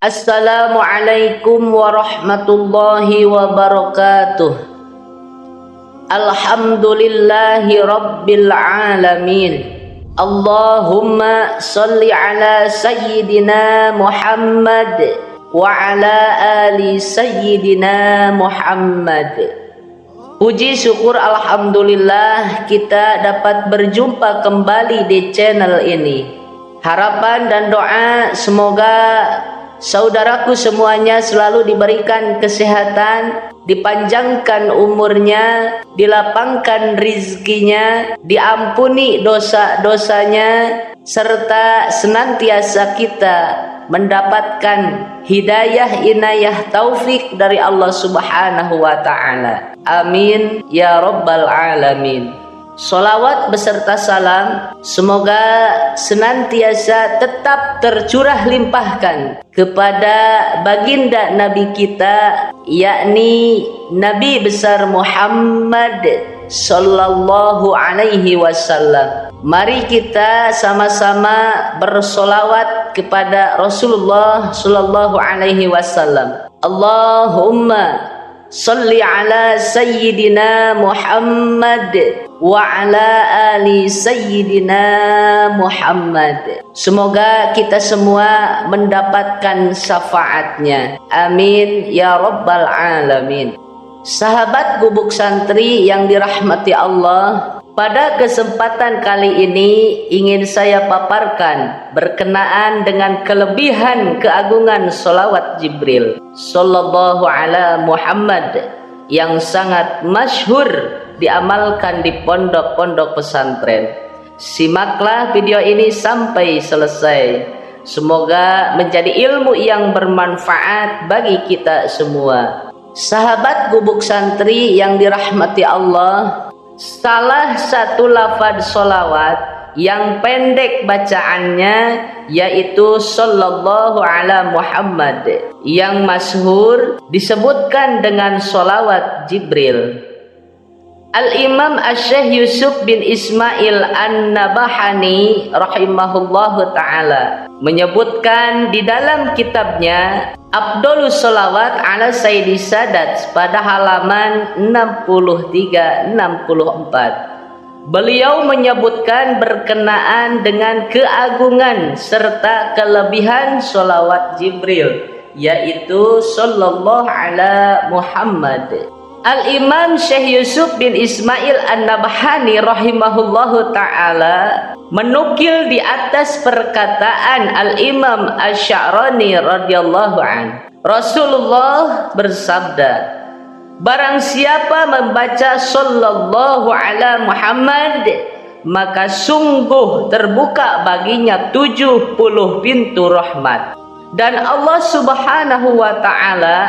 Assalamualaikum warahmatullahi wabarakatuh. Alhamdulillahi rabbil alamin. Allahumma salli ala sayyidina Muhammad wa ala ali sayyidina Muhammad. Puji syukur alhamdulillah kita dapat berjumpa kembali di channel ini. Harapan dan doa semoga saudaraku semuanya selalu diberikan kesehatan, dipanjangkan umurnya, dilapangkan rizkinya, diampuni dosa-dosanya, serta senantiasa kita mendapatkan hidayah, inayah, taufik dari Allah Subhanahu wa ta'ala. Amin ya rabbal alamin. Sholawat beserta salam semoga senantiasa tetap tercurah limpahkan kepada baginda Nabi kita, yakni Nabi besar Muhammad sallallahu alaihi wasallam. Mari kita sama-sama bersolawat kepada Rasulullah sallallahu alaihi wasallam. Allahumma salli ala sayyidina Muhammad wa ala ali sayyidina Muhammad. Semoga kita semua mendapatkan syafaatnya. Amin ya rabbal alamin. Sahabat Gubuk Santri yang dirahmati Allah, pada kesempatan kali ini ingin saya paparkan berkenaan dengan kelebihan keagungan sholawat Jibril sallallahu ala Muhammad yang sangat masyhur diamalkan di pondok-pondok pesantren. Simaklah video ini sampai selesai. Semoga menjadi ilmu yang bermanfaat bagi kita semua. Sahabat Gubuk Santri yang dirahmati Allah, salah satu lafaz sholawat yang pendek bacaannya yaitu sallallahu ala Muhammad, yang masyhur disebutkan dengan sholawat Jibril. Al-Imam Asy-Syaikh Yusuf bin Ismail An-Nabahani rahimahullahu ta'ala menyebutkan di dalam kitabnya Afdholus Sholawat ala Sayyidi Sadat pada halaman 63-64. Beliau menyebutkan berkenaan dengan keagungan serta kelebihan sholawat Jibril, yaitu sallallahu ala Muhammad. Al-Imam Syekh Yusuf bin Ismail An-Nabahani rahimahullahu ta'ala menukil di atas perkataan Al-Imam Asy-Sya'rani radhiyallahu an. Rasulullah bersabda, barang siapa membaca sallallahu ala Muhammad, maka sungguh terbuka baginya 70 pintu rahmat. Dan Allah Subhanahu wa ta'ala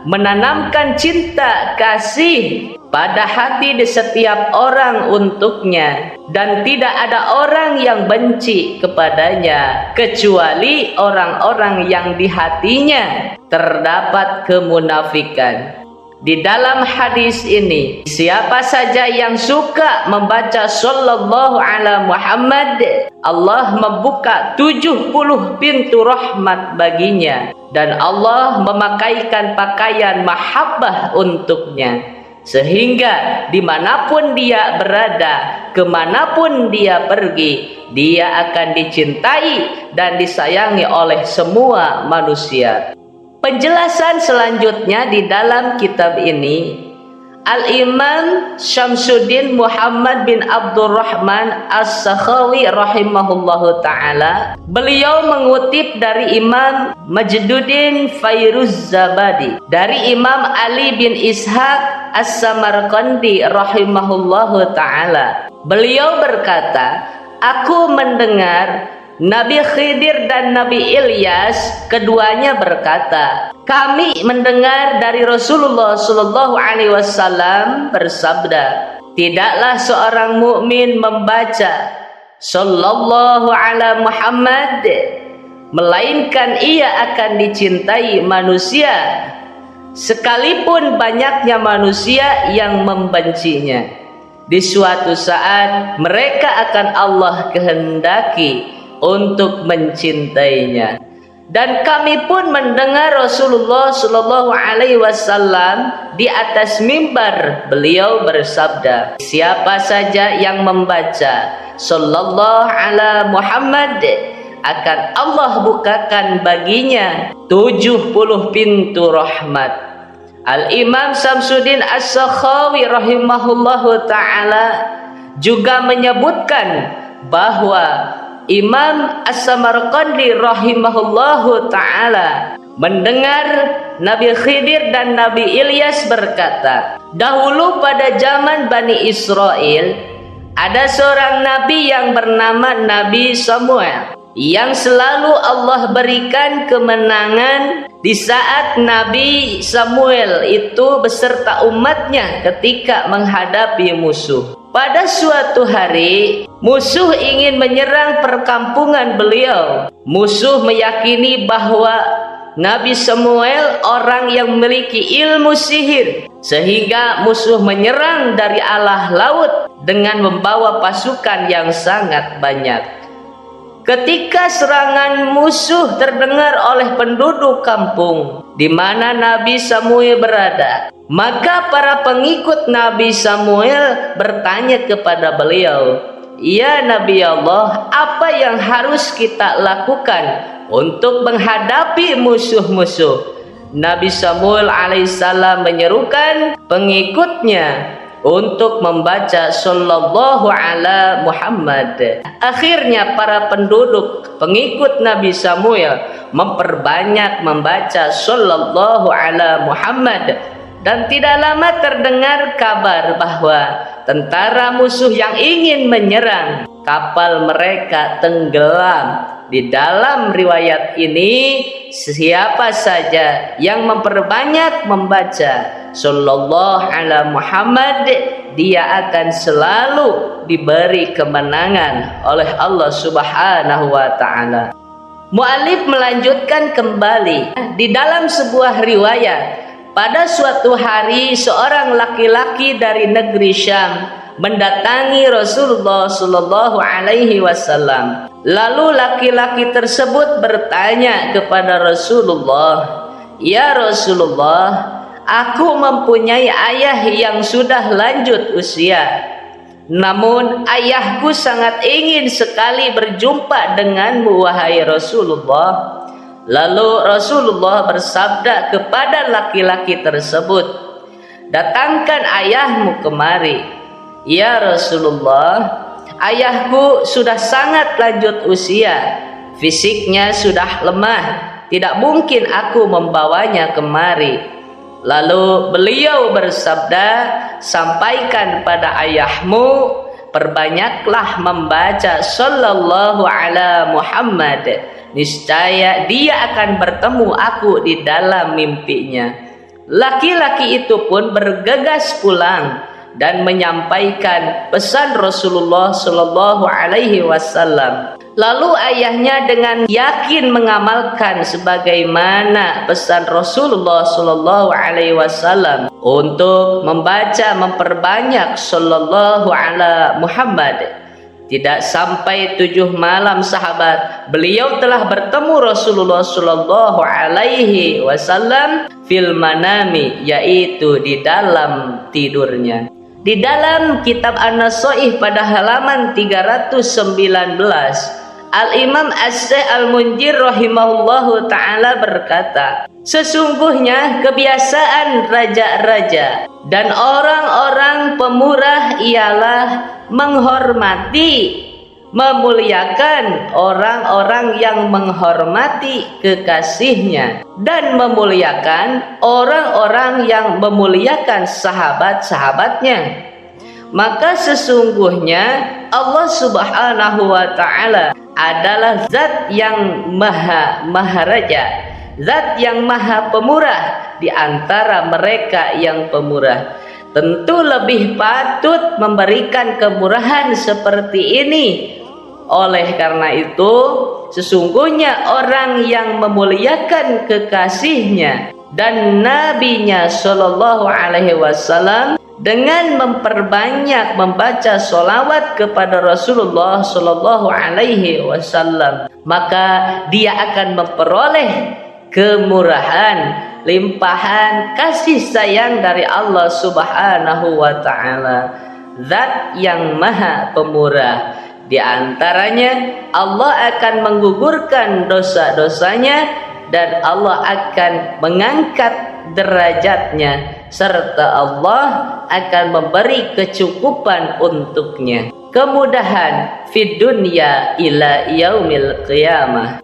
menanamkan cinta kasih pada hati di setiap orang untuknya, dan tidak ada orang yang benci kepadanya kecuali orang-orang yang di hatinya terdapat kemunafikan. Di dalam hadis ini, siapa saja yang suka membaca sallallahu ala Muhammad, Allah membuka 70 pintu rahmat baginya, dan Allah memakaikan pakaian mahabbah untuknya, sehingga dimanapun dia berada, kemanapun dia pergi, dia akan dicintai dan disayangi oleh semua manusia. Penjelasan selanjutnya di dalam kitab ini, Al-Imam Syamsuddin Muhammad bin Abdurrahman As-Sakhawi rahimahullahu ta'ala, beliau mengutip dari Imam Majduddin Fairuz-Zabadi, dari Imam Ali bin Ishaq As-Samarqandi rahimahullahu ta'ala. Beliau berkata, aku mendengar Nabi Khidir dan Nabi Ilyas keduanya berkata, kami mendengar dari Rasulullah sallallahu alaihi wasallam bersabda, tidaklah seorang mukmin membaca sallallahu ala Muhammad melainkan ia akan dicintai manusia sekalipun banyaknya manusia yang membencinya. Di suatu saat mereka akan Allah kehendaki untuk mencintainya. Dan kami pun mendengar Rasulullah Shallallahu Alaihi Wasallam di atas mimbar beliau bersabda, siapa saja yang membaca Sallallahu ala Muhammad, akan Allah bukakan baginya 70 pintu rahmat. Al-Imam Samsuddin As-Sakhawi rahimahullahu ta'ala juga menyebutkan bahwa Imam As-Samarqandi rahimahullahu ta'ala mendengar Nabi Khidir dan Nabi Ilyas berkata, dahulu pada zaman Bani Israel ada seorang nabi yang bernama Nabi Samuel, yang selalu Allah berikan kemenangan di saat Nabi Samuel itu beserta umatnya ketika menghadapi musuh. Pada suatu hari, musuh ingin menyerang perkampungan beliau. Musuh meyakini bahwa Nabi Samuel orang yang memiliki ilmu sihir, sehingga musuh menyerang dari arah laut dengan membawa pasukan yang sangat banyak. Ketika serangan musuh terdengar oleh penduduk kampung di mana Nabi Samuel berada, maka para pengikut Nabi Samuel bertanya kepada beliau, ya Nabi Allah, apa yang harus kita lakukan untuk menghadapi musuh-musuh? Nabi Samuel alaihissalam menyerukan pengikutnya untuk membaca Sallallahu ala Muhammad. Akhirnya para penduduk pengikut Nabi Samuel memperbanyak membaca Sallallahu ala Muhammad, dan tidak lama terdengar kabar bahwa tentara musuh yang ingin menyerang kapal mereka tenggelam. Di dalam riwayat ini, siapa saja yang memperbanyak membaca Sallallahu ala Muhammad, dia akan selalu diberi kemenangan oleh Allah Subhanahu wa ta'ala. Mu'alif melanjutkan kembali di dalam sebuah riwayat, pada suatu hari seorang laki-laki dari negeri Syam mendatangi Rasulullah Sallallahu Alaihi Wasallam. Lalu laki-laki tersebut bertanya kepada Rasulullah, ya Rasulullah, aku mempunyai ayah yang sudah lanjut usia, namun ayahku sangat ingin sekali berjumpa denganmu wahai Rasulullah. Lalu Rasulullah bersabda kepada laki-laki tersebut, datangkan ayahmu kemari. Ya Rasulullah, ayahku sudah sangat lanjut usia, fisiknya sudah lemah, tidak mungkin aku membawanya kemari. Lalu beliau bersabda, sampaikan pada ayahmu, perbanyaklah membaca Sallallahu ala Muhammad, niscaya dia akan bertemu aku di dalam mimpinya. Laki-laki itu pun bergegas pulang dan menyampaikan pesan Rasulullah Sallallahu Alaihi Wasallam. Lalu ayahnya dengan yakin mengamalkan sebagaimana pesan Rasulullah Sallallahu Alaihi Wasallam untuk memperbanyak Sallallahu ala Muhammad. Tidak sampai 7 malam sahabat, beliau telah bertemu Rasulullah Sallallahu Alaihi Wasallam fil manami, yaitu di dalam tidurnya. Di dalam kitab An-Nasaih pada halaman 319, Al-Imam As-Syaikh Al-Munjir rahimahullahu ta'ala berkata, sesungguhnya kebiasaan raja-raja dan orang-orang pemurah ialah menghormati, memuliakan orang-orang yang menghormati kekasihnya, dan memuliakan orang-orang yang memuliakan sahabat-sahabatnya. Maka sesungguhnya Allah Subhanahu wa ta'ala adalah zat yang maha maharaja, zat yang maha pemurah di antara mereka yang pemurah. Tentu lebih patut memberikan kemurahan seperti ini. Oleh karena itu, sesungguhnya orang yang memuliakan kekasihnya dan nabinya sallallahu alaihi wasallam dengan memperbanyak membaca solawat kepada Rasulullah sallallahu alaihi wasallam, maka dia akan memperoleh kemurahan, limpahan kasih sayang dari Allah Subhanahu wa taala, Zat yang Maha Pemurah. Di antaranya Allah akan menggugurkan dosa-dosanya dan Allah akan mengangkat derajatnya, serta Allah akan memberi kecukupan untuknya, kemudahan fid dunya ila yaumil qiyamah.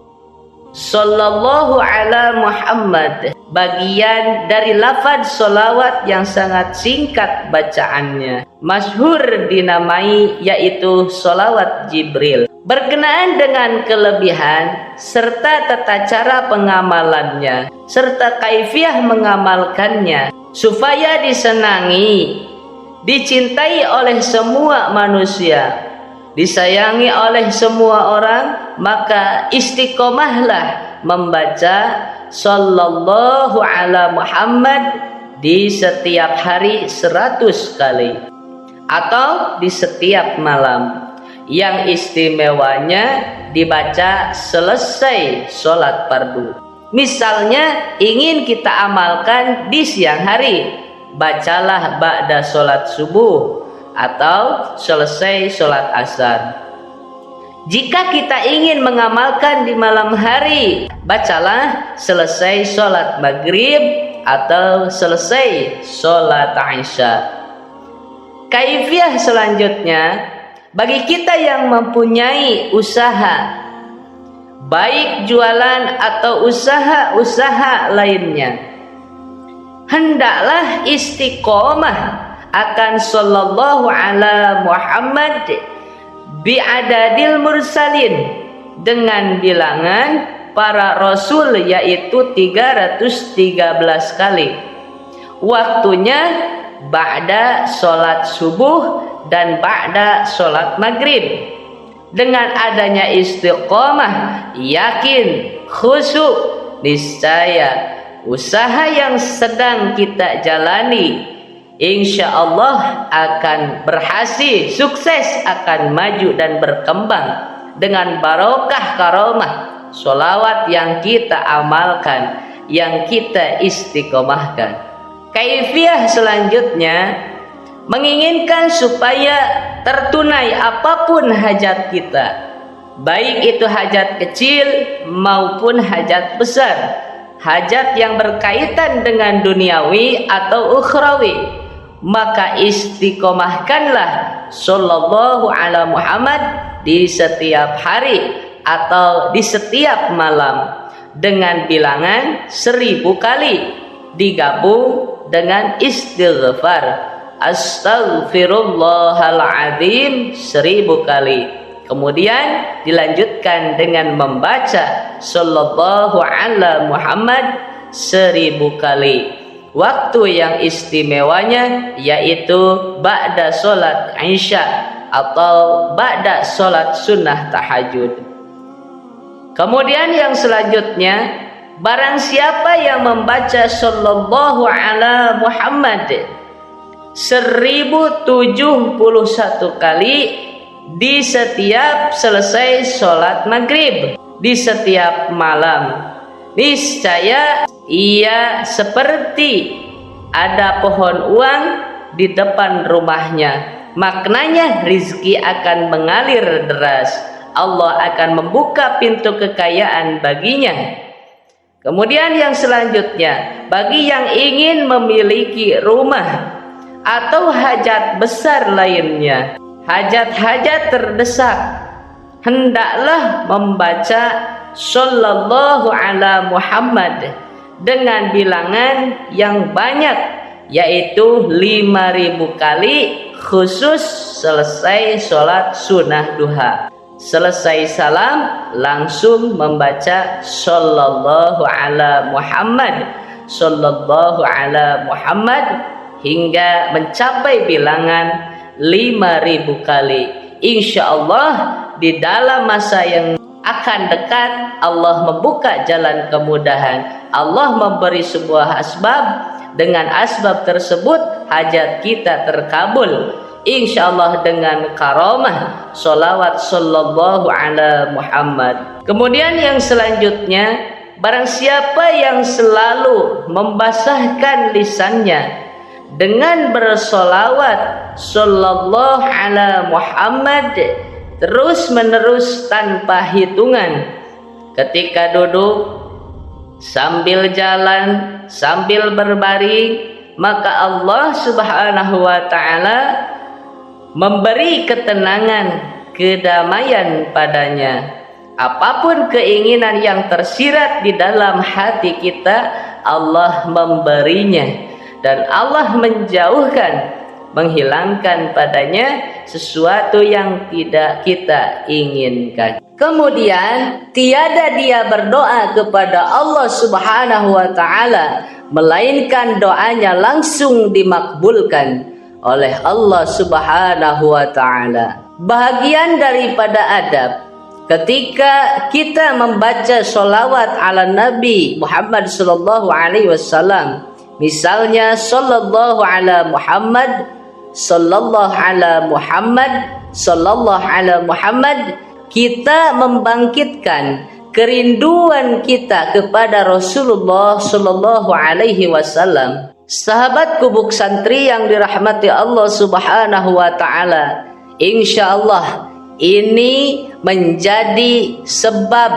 Sallallahu ala Muhammad, bagian dari lafaz solawat yang sangat singkat bacaannya, masyhur dinamai yaitu solawat Jibril, berkenaan dengan kelebihan serta tata cara pengamalannya serta kaifiah mengamalkannya supaya disenangi, dicintai oleh semua manusia, disayangi oleh semua orang, maka istiqomahlah membaca sallallahu ala Muhammad di setiap hari 100 kali atau di setiap malam. Yang istimewanya dibaca selesai sholat fardu. Misalnya ingin kita amalkan di siang hari, bacalah ba'da sholat subuh atau selesai sholat asar. Jika kita ingin mengamalkan di malam hari, bacalah selesai sholat maghrib atau selesai sholat isya. Kaifiah selanjutnya, bagi kita yang mempunyai usaha, baik jualan atau usaha-usaha lainnya, hendaklah istiqomah akan sallallahu ala Muhammad bi'adadil mursalin, dengan bilangan para rasul yaitu 313 kali. Waktunya ba'da sholat subuh dan ba'da sholat maghrib. Dengan adanya istiqomah, yakin, khusyuk, niscaya usaha yang sedang kita jalani insya Allah akan berhasil, sukses, akan maju dan berkembang dengan barokah karomah sholawat yang kita amalkan, yang kita istiqomahkan. Kaifiah selanjutnya, menginginkan supaya tertunai apapun hajat kita, baik itu hajat kecil maupun hajat besar, hajat yang berkaitan dengan duniawi atau ukhrawi, maka istiqomahkanlah sallallahu ala Muhammad di setiap hari atau di setiap malam dengan bilangan 1000 kali, digabung dengan istighfar astaghfirullahaladzim 1000 kali. Kemudian dilanjutkan dengan membaca sallallahu ala Muhammad 1000 kali. Waktu yang istimewanya yaitu ba'da sholat isya atau ba'da sholat sunnah tahajud. Kemudian yang selanjutnya, barang siapa yang membaca sallallahu ala Muhammad 1071 kali di setiap selesai sholat maghrib, di setiap malam, niscaya ia seperti ada pohon uang di depan rumahnya. Maknanya rizki akan mengalir deras, Allah akan membuka pintu kekayaan baginya. Kemudian yang selanjutnya, bagi yang ingin memiliki rumah atau hajat besar lainnya, hajat-hajat terdesak, hendaklah membaca sallallahu ala Muhammad dengan bilangan yang banyak, yaitu 5000 kali, khusus selesai sholat sunnah duha. Selesai salam langsung membaca sallallahu ala Muhammad, sallallahu ala Muhammad hingga mencapai bilangan 5000 kali. Insya Allah di dalam masa yang akan dekat, Allah membuka jalan kemudahan, Allah memberi sebuah asbab, dengan asbab tersebut hajat kita terkabul insyaallah dengan karamah sholawat sallallahu ala Muhammad. Kemudian yang selanjutnya, barang siapa yang selalu membasahkan lisannya dengan bersolawat sallallahu ala Muhammad terus menerus tanpa hitungan, ketika duduk, sambil jalan, sambil berbaring, maka Allah subhanahu wa ta'ala memberi ketenangan, kedamaian padanya. Apapun keinginan yang tersirat di dalam hati kita, Allah memberinya. Dan Allah menjauhkan, menghilangkan padanya sesuatu yang tidak kita inginkan. Kemudian tiada dia berdoa kepada Allah subhanahu wa ta'ala melainkan doanya langsung dimakbulkan oleh Allah subhanahu wa ta'ala. Bahagian daripada adab ketika kita membaca sholawat ala Nabi Muhammad sallallahu alaihi wasallam, misalnya sallallahu ala Muhammad, sallallahu ala Muhammad, sallallahu ala Muhammad, kita membangkitkan kerinduan kita kepada Rasulullah sallallahu alaihi wasallam. Sahabat kubuk santri yang dirahmati Allah subhanahu wa ta'ala, insyaallah ini menjadi sebab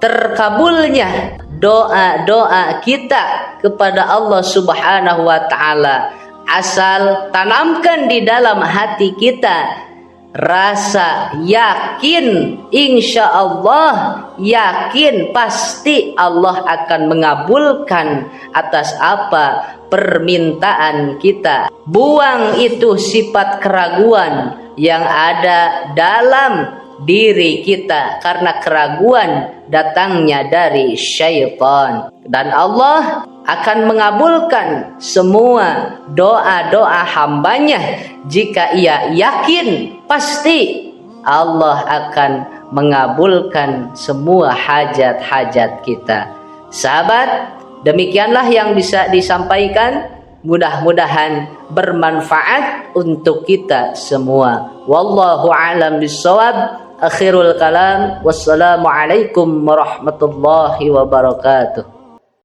terkabulnya doa-doa kita kepada Allah subhanahu wa ta'ala, asal tanamkan di dalam hati kita rasa yakin, insya Allah yakin pasti Allah akan mengabulkan atas apa permintaan kita. Buang itu sifat keraguan yang ada dalam diri kita, karena keraguan datangnya dari syaitan, dan Allah akan mengabulkan semua doa-doa hambanya jika ia yakin pasti Allah akan mengabulkan semua hajat-hajat kita. Sahabat, demikianlah yang bisa disampaikan, mudah-mudahan bermanfaat untuk kita semua. Wallahu a'lam bishawab. Akhirul kalam, wassalamualaikum warahmatullahi wabarakatuh.